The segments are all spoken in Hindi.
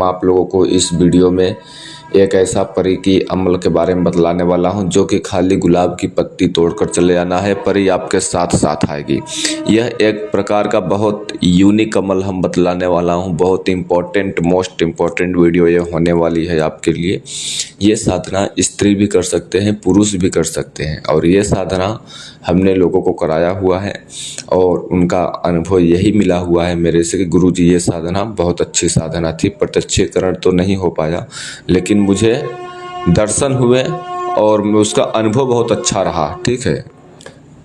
हम आप लोगों को इस वीडियो में एक ऐसा परी की अमल के बारे में बतलाने वाला हूं जो कि खाली गुलाब की पत्ती तोड़कर चले आना है, परी आपके साथ साथ आएगी। यह एक प्रकार का बहुत यूनिक अमल हम बतलाने वाला हूं। बहुत इम्पोर्टेंट, मोस्ट इम्पोर्टेंट वीडियो ये होने वाली है आपके लिए। ये साधना स्त्री भी कर सकते हैं, पुरुष भी कर सकते हैं, और ये साधना हमने लोगों को कराया हुआ है और उनका अनुभव यही मिला हुआ है मेरे से कि गुरुजी ये साधना बहुत अच्छी साधना थी। प्रत्यक्षीकरण तो नहीं हो पाया, लेकिन मुझे दर्शन हुए और उसका अनुभव बहुत अच्छा रहा। ठीक है,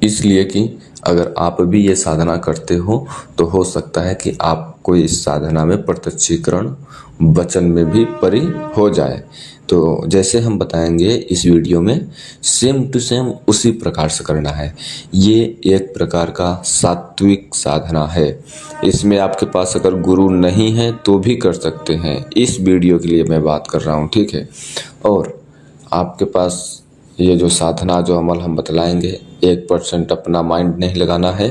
इसलिए कि अगर आप भी ये साधना करते हो तो हो सकता है कि आपको इस साधना में प्रत्यक्षीकरण वचन में भी परी हो जाए। तो जैसे हम बताएंगे इस वीडियो में, सेम टू सेम उसी प्रकार से करना है। ये एक प्रकार का सात्विक साधना है। इसमें आपके पास अगर गुरु नहीं है तो भी कर सकते हैं। इस वीडियो के लिए मैं बात कर रहा हूँ, ठीक है। और आपके पास ये जो साधना, जो अमल हम बतलाएंगे, 1% अपना माइंड नहीं लगाना है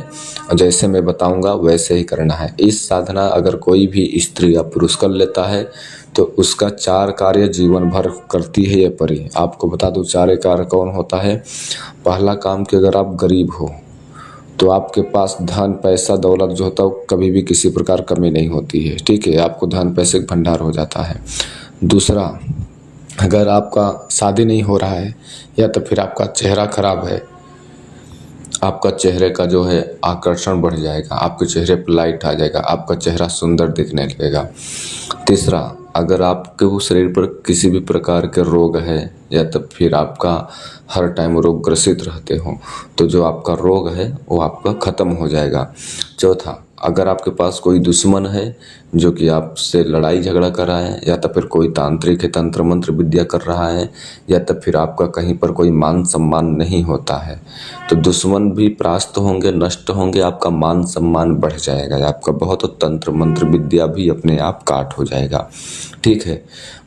और जैसे मैं बताऊंगा वैसे ही करना है। इस साधना अगर कोई भी स्त्री या पुरुष कर लेता है तो उसका 4 कार्य जीवन भर करती है ये परी। आपको बता दूं 4 कार्य कौन होता है। पहला काम कि अगर आप गरीब हो तो आपके पास धन, पैसा, दौलत जो होता है कभी भी किसी प्रकार कमी नहीं होती है, ठीक है। आपको धन पैसे का भंडार हो जाता है। दूसरा, अगर आपका शादी नहीं हो रहा है या तो फिर आपका चेहरा खराब है, आपका चेहरे का जो है आकर्षण बढ़ जाएगा, आपके चेहरे पर लाइट आ जाएगा, आपका चेहरा सुंदर दिखने लगेगा। तीसरा, अगर आपके शरीर पर किसी भी प्रकार के रोग है या तो फिर आपका हर टाइम रोग ग्रसित रहते हो तो जो आपका रोग है वो आपका खत्म हो जाएगा। चौथा, अगर आपके पास कोई दुश्मन है जो कि आपसे लड़ाई झगड़ा कर रहा है या तो फिर कोई तांत्रिक है, तंत्र मंत्र विद्या कर रहा है, या तो फिर आपका कहीं पर कोई मान सम्मान नहीं होता है, तो दुश्मन भी परास्त होंगे, नष्ट होंगे, आपका मान सम्मान बढ़ जाएगा, आपका बहुत तंत्र मंत्र विद्या भी अपने आप काट हो जाएगा, ठीक है।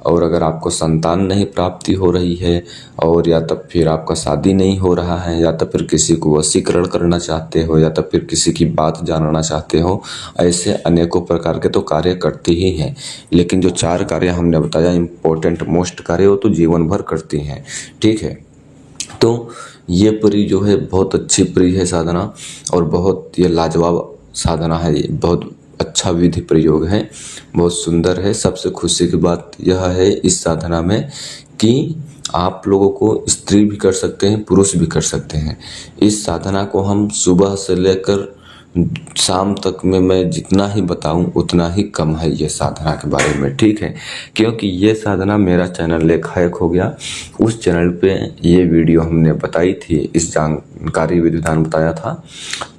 और अगर आपको संतान नहीं प्राप्ति हो रही है और या तब फिर आपका शादी नहीं हो रहा है या तो फिर किसी को वशीकरण करना चाहते हो या तो फिर किसी की बात जानना चाहते हो, ऐसे अनेकों प्रकार के तो कार्य करती ही हैं। लेकिन जो 4 कार्य हमने बताया इम्पोर्टेंट मोस्ट कार्य, वो तो जीवन भर करती हैं, ठीक है। तो ये परी जो है बहुत अच्छी परी है साधना और बहुत ये लाजवाब साधना है। ये बहुत अच्छा विधि प्रयोग है, बहुत सुंदर है। सबसे खुशी की बात यह है इस साधना में कि आप लोगों को स्त्री भी कर सकते हैं, पुरुष भी कर सकते हैं। इस साधना को हम सुबह से लेकर शाम तक में मैं जितना ही बताऊं उतना ही कम है ये साधना के बारे में, ठीक है। क्योंकि ये साधना, मेरा चैनल एक हैक हो गया, उस चैनल पे ये वीडियो हमने बताई थी, इस जानकारी विधान बताया था।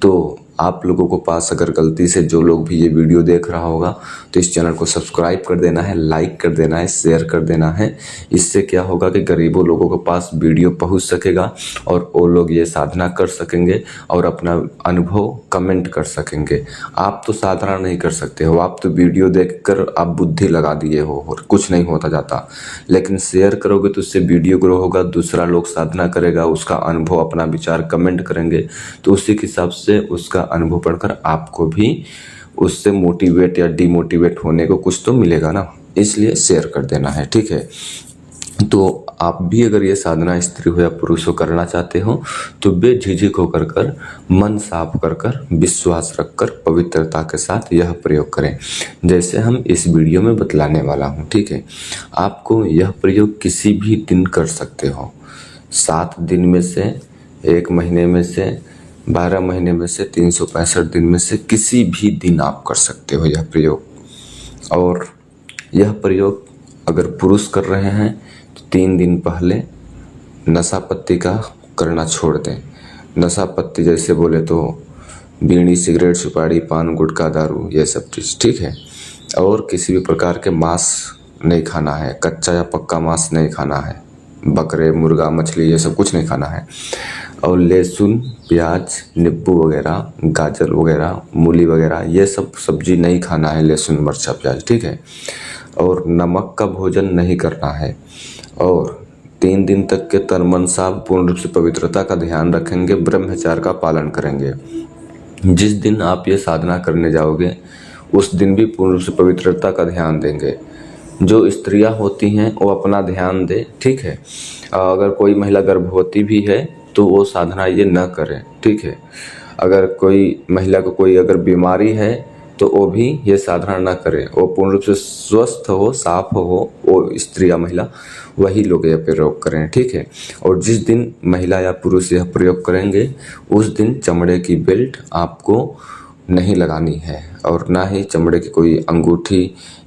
तो आप लोगों को पास अगर गलती से जो लोग भी ये वीडियो देख रहा होगा तो इस चैनल को सब्सक्राइब कर देना है, लाइक कर देना है, शेयर कर देना है। इससे क्या होगा कि गरीबों लोगों के पास वीडियो पहुंच सकेगा और वो लोग ये साधना कर सकेंगे और अपना अनुभव कमेंट कर सकेंगे। आप तो साधना नहीं कर सकते हो, आप तो वीडियो देखकर आप बुद्धि लगा दिए हो और कुछ नहीं होता जाता। लेकिन शेयर करोगे तो उससे वीडियो ग्रो होगा, दूसरा लोग साधना करेगा, उसका अनुभव, अपना विचार कमेंट करेंगे, तो उसी के हिसाब से उसका अनुभव पढ़कर आपको भी उससे मोटिवेट या डिमोटिवेट होने को कुछ तो मिलेगा ना। इसलिए शेयर कर देना है, ठीक है। तो आप भी अगर ये साधना स्त्री हो या पुरुष हो करना चाहते हो तो बेझिझक होकर कर, मन साफ कर कर, विश्वास रखकर, पवित्रता के साथ यह प्रयोग करें जैसे हम इस वीडियो में बतलाने वाला हूँ, ठीक है। आपको यह प्रयोग किसी भी दिन कर सकते हो, 7 दिन में से, 1 महीने में से, 12 महीने में से, 365 दिन में से किसी भी दिन आप कर सकते हो यह प्रयोग। और यह प्रयोग अगर पुरुष कर रहे हैं तो 3 दिन पहले नशा पत्ती का करना छोड़ दें। नशा पत्ती जैसे बोले तो बीड़ी, सिगरेट, सुपारी, पान, गुटखा, दारू, ये सब चीज़, ठीक है। और किसी भी प्रकार के मांस नहीं खाना है, कच्चा या पक्का मांस नहीं खाना है, बकरे, मुर्गा, मछली ये सब कुछ नहीं खाना है। और लहसुन, प्याज, नींबू वगैरह, गाजर वगैरह, मूली वगैरह ये सब सब्जी नहीं खाना है, लहसुन, मिर्चा, प्याज, ठीक है। और नमक का भोजन नहीं करना है। और 3 दिन तक के तन मन साफ, पूर्ण रूप से पवित्रता का ध्यान रखेंगे, ब्रह्मचार्य का पालन करेंगे। जिस दिन आप ये साधना करने जाओगे उस दिन भी पूर्ण रूप से पवित्रता का ध्यान देंगे। जो स्त्रियां होती हैं वो अपना ध्यान दें, ठीक है। अगर कोई महिला गर्भवती भी है तो वो साधना ये न करें, ठीक है। अगर कोई महिला को कोई अगर बीमारी है तो वो भी ये साधना न करें। वो पूर्ण रूप से स्वस्थ हो, साफ हो, वो स्त्री या महिला, वही लोग यह प्रयोग करें, ठीक है। और जिस दिन महिला या पुरुष यह प्रयोग करेंगे उस दिन चमड़े की बेल्ट आपको नहीं लगानी है और ना ही चमड़े की कोई अंगूठी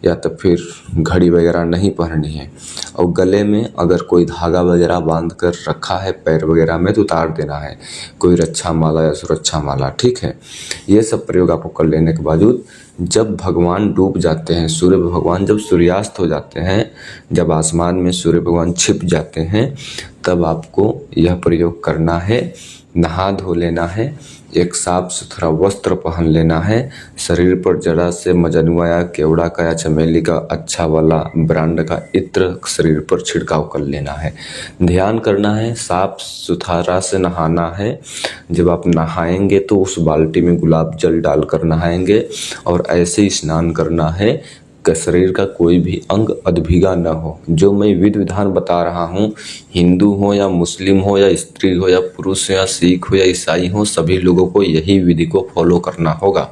या तो फिर घड़ी वगैरह नहीं पहननी है। और गले में अगर कोई धागा वगैरह बांध कर रखा है पैर वगैरह में तो उतार देना है, कोई रक्षा माला या सुरक्षा माला, ठीक है। ये सब प्रयोग आपको कर लेने के बावजूद जब भगवान डूब जाते हैं, सूर्य भगवान जब सूर्यास्त हो जाते हैं, जब आसमान में सूर्य भगवान छिप जाते हैं, तब आपको यह प्रयोग करना है। नहा धो लेना है, एक साफ सुथरा वस्त्र पहन लेना है, शरीर पर जरा से मजनुआ या केवड़ा का या चमेली का अच्छा वाला ब्रांड का इत्र शरीर पर छिड़काव कर लेना है। ध्यान करना है, साफ सुथरा से नहाना है। जब आप नहाएंगे तो उस बाल्टी में गुलाब जल डालकर नहाएंगे और ऐसे ही स्नान करना है कि शरीर का कोई भी अंग अधभीगा न हो। जो मैं विधि विधान बता रहा हूँ, हिंदू हो या मुस्लिम हो या स्त्री हो या पुरुष हो या सिख हो या ईसाई हो, सभी लोगों को यही विधि को फॉलो करना होगा,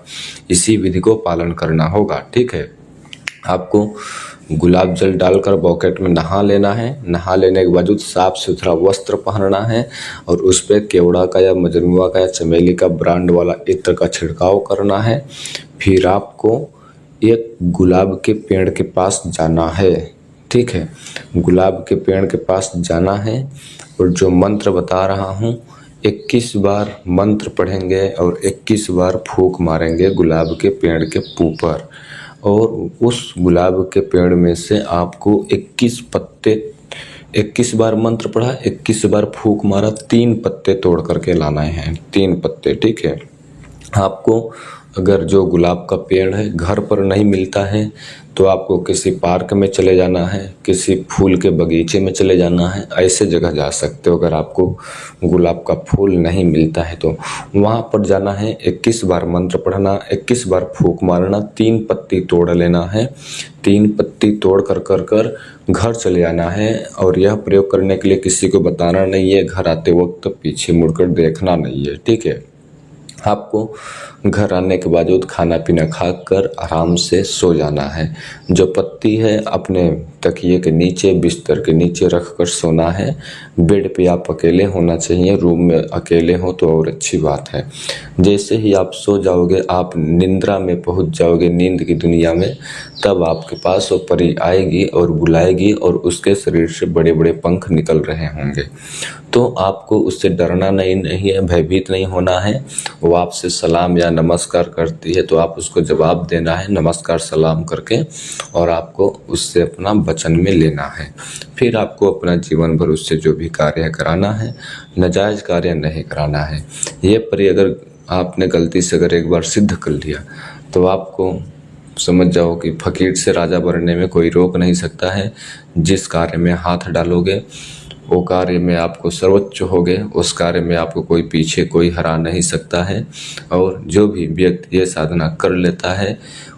इसी विधि को पालन करना होगा, ठीक है। आपको गुलाब जल डालकर बॉकेट में नहा लेना है। नहा लेने के बाद साफ सुथरा वस्त्र पहनना है और उस पर केवड़ा का या मजनुआ का या चमेली का ब्रांड वाला इत्र का छिड़काव करना है। फिर आपको एक गुलाब के पेड़ के पास जाना है, ठीक है। गुलाब के पेड़ के पास जाना है और जो मंत्र बता रहा हूँ 21 बार मंत्र पढ़ेंगे और 21 बार फूंक मारेंगे गुलाब के पेड़ के ऊपर। और उस गुलाब के पेड़ में से आपको 21 पत्ते, 21 बार मंत्र पढ़ा, 21 बार फूंक मारा, 3 पत्ते तोड़ करके लाना है, 3 पत्ते, ठीक है। आपको अगर जो गुलाब का पेड़ है घर पर नहीं मिलता है तो आपको किसी पार्क में चले जाना है, किसी फूल के बगीचे में चले जाना है, ऐसे जगह जा सकते हो। अगर आपको गुलाब का फूल नहीं मिलता है तो वहाँ पर जाना है, 21 बार मंत्र पढ़ना, 21 बार फूंक मारना, 3 पत्ती तोड़ लेना है, 3 पत्ती तोड़ कर घर चले आना है। और यह प्रयोग करने के लिए किसी को बताना नहीं है, घर आते वक्त पीछे मुड़कर देखना नहीं है, ठीक है। आपको घर आने के बावजूद खाना पीना खाकर आराम से सो जाना है। जो पत्ती है अपने तकिए के नीचे, बिस्तर के नीचे रख कर सोना है। बेड पे आप अकेले होना चाहिए, रूम में अकेले हो तो और अच्छी बात है। जैसे ही आप सो जाओगे, आप निंद्रा में पहुंच जाओगे, नींद की दुनिया में, तब आपके पास वो परी आएगी और बुलाएगी और उसके शरीर से बड़े बड़े पंख निकल रहे होंगे। तो आपको उससे डरना नहीं है, भयभीत नहीं होना है। वो आपसे सलाम या नमस्कार करती है तो आप उसको जवाब देना है नमस्कार सलाम करके, और आपको उससे अपना वचन में लेना है। फिर आपको अपना जीवन भर उससे जो भी कार्य कराना है, नाजायज कार्य नहीं कराना है। ये परी अगर आपने गलती से अगर एक बार सिद्ध कर लिया तो आपको समझ जाओ कि फकीर से राजा बनने में कोई रोक नहीं सकता है। जिस कार्य में हाथ डालोगे वो कार्य में आपको सर्वोच्च होगे, उस कार्य में आपको कोई पीछे कोई हरा नहीं सकता है। और जो भी व्यक्ति ये साधना कर लेता है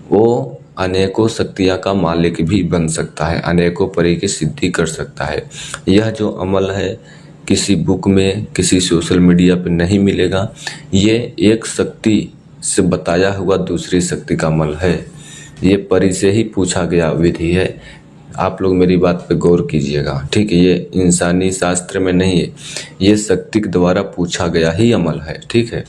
वो अनेकों शक्तियाँ का मालिक भी बन सकता है, अनेकों परी की सिद्धि कर सकता है। यह जो अमल है किसी बुक में, किसी सोशल मीडिया पे नहीं मिलेगा। ये एक शक्ति से बताया हुआ दूसरी शक्ति का अमल है। ये परी से ही पूछा गया विधि है। आप लोग मेरी बात पे गौर कीजिएगा, ठीक है। ये इंसानी शास्त्र में नहीं है, ये शक्ति के द्वारा पूछा गया ही अमल है, ठीक है।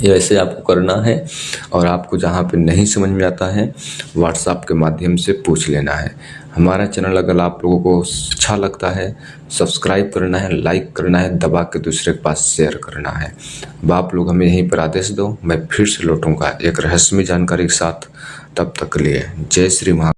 ये ऐसे आपको करना है। और आपको जहाँ पे नहीं समझ में आता है व्हाट्सएप के माध्यम से पूछ लेना है। हमारा चैनल अगर आप लोगों को अच्छा लगता है सब्सक्राइब करना है, लाइक करना है, दबा के दूसरे के पास शेयर करना है। अब आप लोग हमें यहीं पर आदेश दो, मैं फिर से लौटूंगा एक रहस्यमय जानकारी के साथ। तब तक के लिए जय श्री महा।